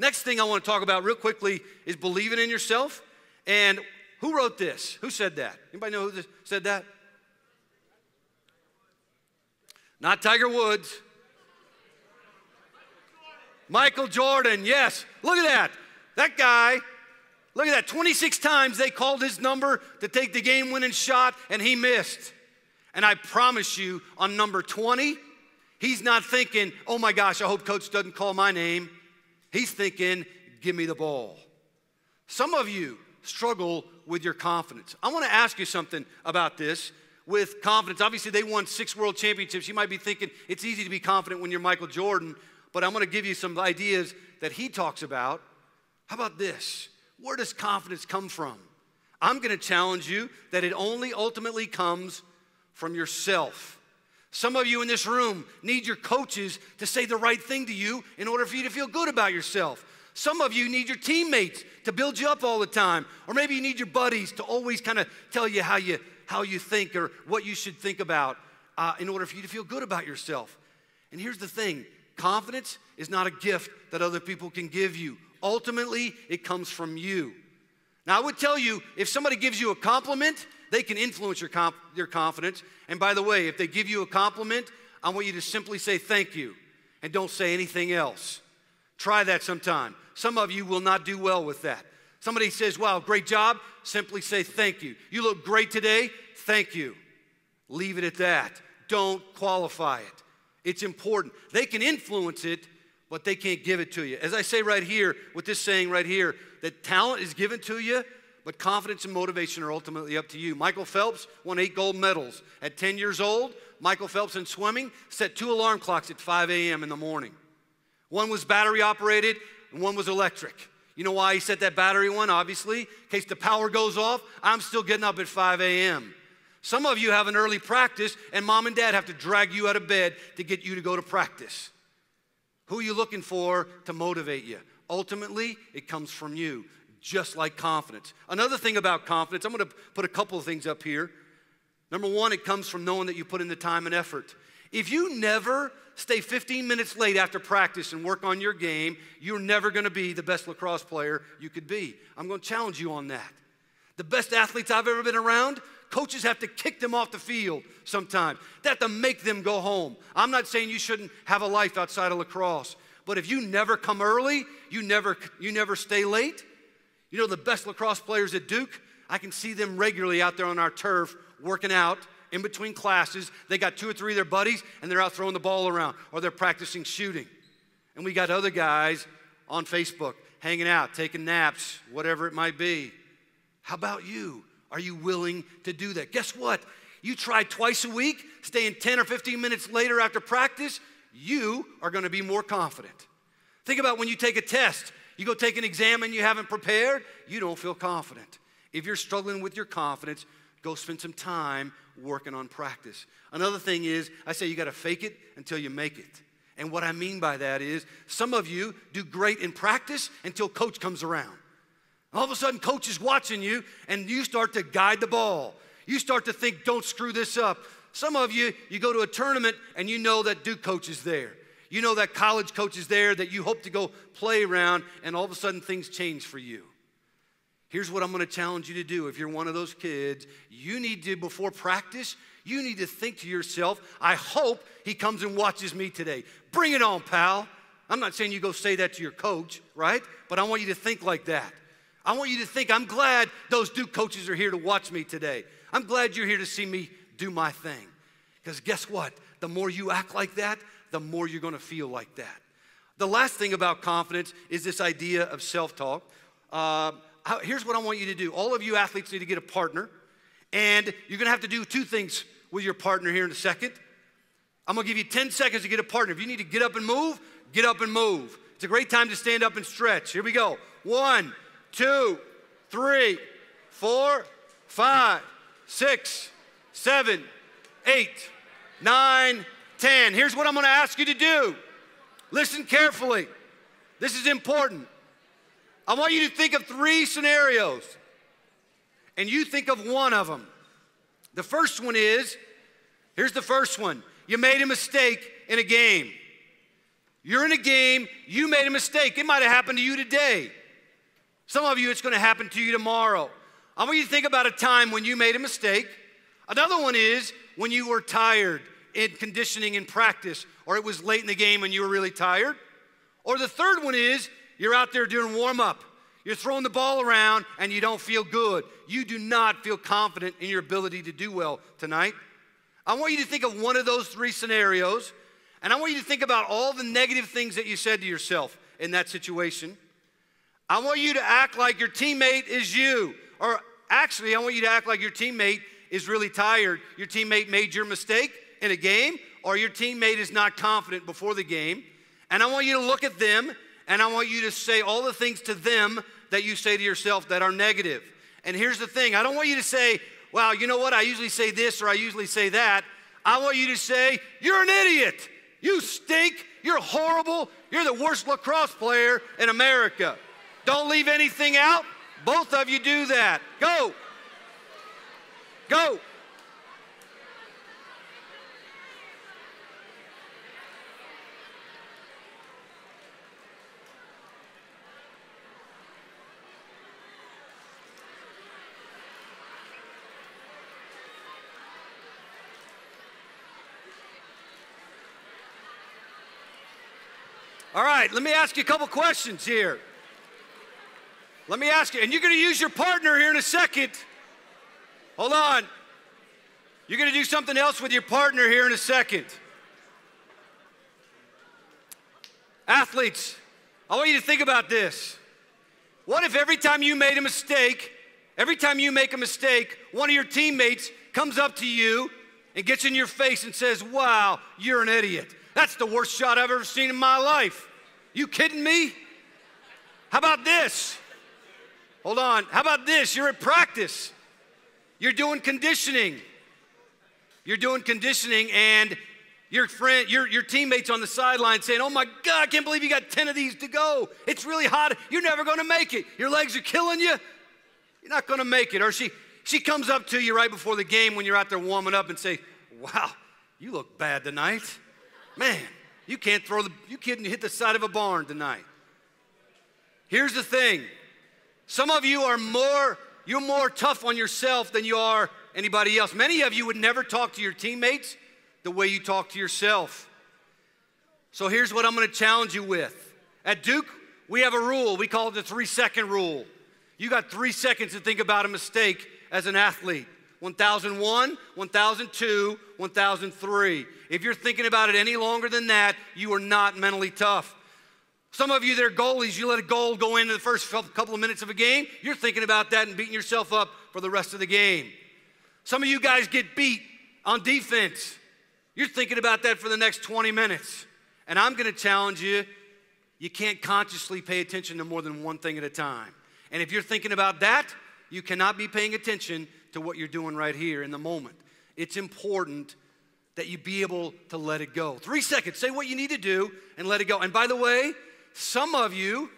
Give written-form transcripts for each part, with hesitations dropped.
Next thing I want to talk about real quickly is believing in yourself. And who wrote this? Who said that? Anybody know who said that? Not Tiger Woods. Michael Jordan, yes. Look at that. That guy, look at that. 26 times they called his number to take the game-winning shot, and he missed. And I promise you, on number 20, he's not thinking, oh my gosh, I hope coach doesn't call my name. He's thinking, give me the ball. Some of you struggle with your confidence. I want to ask you something about this with confidence. Obviously, they won 6 world championships. You might be thinking it's easy to be confident when you're Michael Jordan, but I'm going to give you some ideas that he talks about. How about this? Where does confidence come from? I'm going to challenge you that it only ultimately comes from yourself. Some of you in this room need your coaches to say the right thing to you in order for you to feel good about yourself. Some of you need your teammates to build you up all the time. Or maybe you need your buddies to always kind of tell you how you think or what you should think about in order for you to feel good about yourself. And here's the thing. Confidence is not a gift that other people can give you. Ultimately, it comes from you. Now, I would tell you, if somebody gives you a compliment, they can influence your confidence. And by the way, if they give you a compliment, I want you to simply say thank you and don't say anything else. Try that sometime. Some of you will not do well with that. Somebody says, wow, great job. Simply say thank you. You look great today. Thank you. Leave it at that. Don't qualify it. It's important. They can influence it, but they can't give it to you. As I say right here, with this saying right here, that talent is given to you, but confidence and motivation are ultimately up to you. Michael Phelps won 8 gold medals. At 10 years old, Michael Phelps in swimming set 2 alarm clocks at 5 a.m. in the morning. One was battery operated and one was electric. You know why he set that battery one? Obviously, in case the power goes off, I'm still getting up at 5 a.m. Some of you have an early practice and mom and dad have to drag you out of bed to get you to go to practice. Who are you looking for to motivate you? Ultimately, it comes from you, just like confidence. Another thing about confidence, I'm going to put a couple of things up here. Number one, it comes from knowing that you put in the time and effort. If you never stay 15 minutes late after practice and work on your game, you're never going to be the best lacrosse player you could be. I'm going to challenge you on that. The best athletes I've ever been around, coaches have to kick them off the field sometimes. They have to make them go home. I'm not saying you shouldn't have a life outside of lacrosse, but if you never come early, you never stay late. You know the best lacrosse players at Duke, I can see them regularly out there on our turf working out in between classes. They got 2 or 3 of their buddies and they're out throwing the ball around or they're practicing shooting. And we got other guys on Facebook hanging out, taking naps, whatever it might be. How about you? Are you willing to do that? Guess what? You try twice a week, staying 10 or 15 minutes later after practice, you are going to be more confident. Think about when you take a test. You go take an exam and you haven't prepared, you don't feel confident. If you're struggling with your confidence, go spend some time working on practice. Another thing is, I say you got to fake it until you make it. And what I mean by that is, some of you do great in practice until coach comes around. All of a sudden, coach is watching you, and you start to guide the ball. You start to think, don't screw this up. Some of you, you go to a tournament, and you know that Duke coach is there. You know that college coach is there that you hope to go play around, and all of a sudden, things change for you. Here's what I'm going to challenge you to do. If you're one of those kids, you need to, before practice, you need to think to yourself, I hope he comes and watches me today. Bring it on, pal. I'm not saying you go say that to your coach, right? But I want you to think like that. I want you to think, I'm glad those Duke coaches are here to watch me today. I'm glad you're here to see me do my thing. Because guess what? The more you act like that, the more you're going to feel like that. The last thing about confidence is this idea of self-talk. Here's what I want you to do. All of you athletes need to get a partner. And you're going to have to do 2 things with your partner here in a second. I'm going to give you 10 seconds to get a partner. If you need to get up and move, get up and move. It's a great time to stand up and stretch. Here we go. 1, 2, 3, 4, 5, 6, 7, 8, 9, 10. Here's what I'm going to ask you to do. Listen carefully. This is important. I want you to think of 3 scenarios, and you think of one of them. The first one is, here's the first one. You made a mistake in a game. You're in a game, you made a mistake. It might have happened to you today. Some of you, it's going to happen to you tomorrow. I want you to think about a time when you made a mistake. Another one is when you were tired in conditioning and practice, or it was late in the game and you were really tired. Or the third one is you're out there doing warm-up. You're throwing the ball around and you don't feel good. You do not feel confident in your ability to do well tonight. I want you to think of one of those three scenarios, and I want you to think about all the negative things that you said to yourself in that situation. I want you to act like your teammate is you. Or actually, I want you to act like your teammate is really tired. Your teammate made your mistake in a game, or your teammate is not confident before the game. And I want you to look at them, and I want you to say all the things to them that you say to yourself that are negative. And here's the thing. I don't want you to say, well, you know what? I usually say this or I usually say that. I want you to say, you're an idiot. You stink. You're horrible. You're the worst lacrosse player in America. Don't leave anything out. Both of you do that. Go. Go. All right, let me ask you a couple questions here. Let me ask you, and you're going to use your partner here in a second. Hold on. You're going to do something else with your partner here in a second. Athletes, I want you to think about this. What if every time you made a mistake, every time you make a mistake, one of your teammates comes up to you and gets in your face and says, wow, you're an idiot. That's the worst shot I've ever seen in my life. You kidding me? How about this? Hold on. How about this? You're at practice. You're doing conditioning. You're doing conditioning, and your friend, your teammate's on the sideline saying, oh my God, I can't believe you got 10 of these to go. It's really hot. You're never going to make it. Your legs are killing you. You're not going to make it. Or she comes up to you right before the game when you're out there warming up and say, wow, you look bad tonight. Man, you can't hit the side of a barn tonight. Here's the thing. Some of you you're more tough on yourself than you are anybody else. Many of you would never talk to your teammates the way you talk to yourself. So here's what I'm going to challenge you with. At Duke, we have a rule. We call it the 3-second rule. You got 3 seconds to think about a mistake as an athlete. 1001, 1002, 1003. If you're thinking about it any longer than that, you are not mentally tough. Some of you that are goalies, you let a goal go into the first couple of minutes of a game, you're thinking about that and beating yourself up for the rest of the game. Some of you guys get beat on defense. You're thinking about that for the next 20 minutes. And I'm going to challenge you, you can't consciously pay attention to more than one thing at a time. And if you're thinking about that, you cannot be paying attention to what you're doing right here in the moment. It's important that you be able to let it go. 3 seconds, say what you need to do and let it go. And by the way, some of you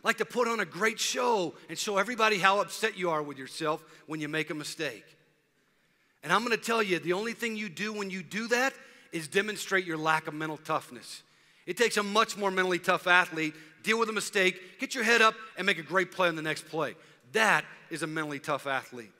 like to put on a great show and show everybody how upset you are with yourself when you make a mistake. And I'm going to tell you, the only thing you do when you do that is demonstrate your lack of mental toughness. It takes a much more mentally tough athlete, deal with a mistake, get your head up, and make a great play on the next play. That is a mentally tough athlete.